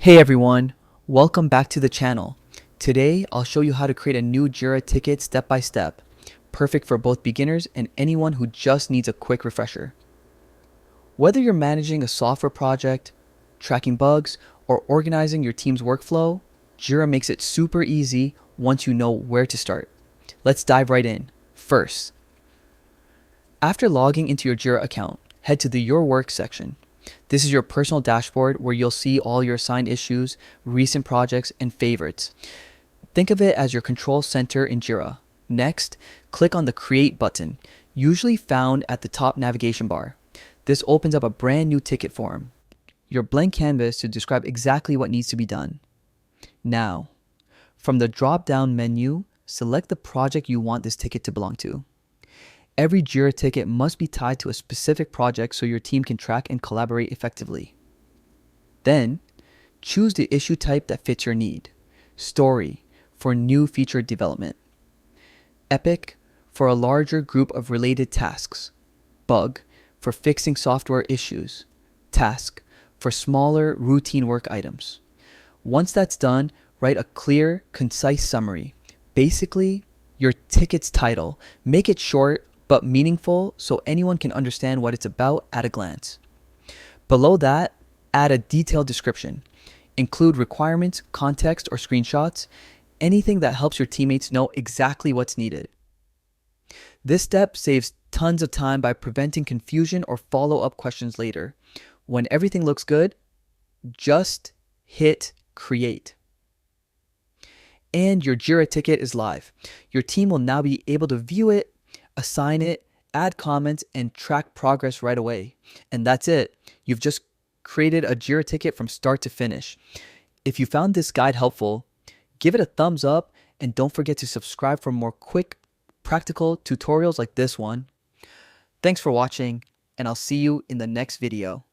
Hey everyone, welcome back to the channel. Today I'll show you how to create a new Jira ticket step by step, perfect for both beginners and anyone who just needs a quick refresher. Whether you're managing a software project, tracking bugs, or organizing your team's workflow, Jira makes it super easy once you know where to start. Let's dive right in. First, after logging into your Jira account, head to the Your Work section. This is your personal dashboard where you'll see all your assigned issues, recent projects, and favorites. Think of it as your control center in Jira. Next, click on the Create button, usually found at the top navigation bar. This opens up a brand new ticket form, your blank canvas to describe exactly what needs to be done. Now, from the drop-down menu, select the project you want this ticket to belong to. Every Jira ticket must be tied to a specific project so your team can track and collaborate effectively. Then, choose the issue type that fits your need. Story for new feature development. Epic for a larger group of related tasks. Bug for fixing software issues. Task for smaller routine work items. Once that's done, write a clear, concise summary. Basically, your ticket's title. Make it short but meaningful so anyone can understand what it's about at a glance. Below that, add a detailed description. Include requirements, context, or screenshots, anything that helps your teammates know exactly what's needed. This step saves tons of time by preventing confusion or follow-up questions later. When everything looks good, just hit Create. And your Jira ticket is live. Your team will now be able to view it, assign it, add comments, and track progress right away. And that's it. You've just created a Jira ticket from start to finish. If you found this guide helpful, give it a thumbs up and don't forget to subscribe for more quick, practical tutorials like this one. Thanks for watching, and I'll see you in the next video.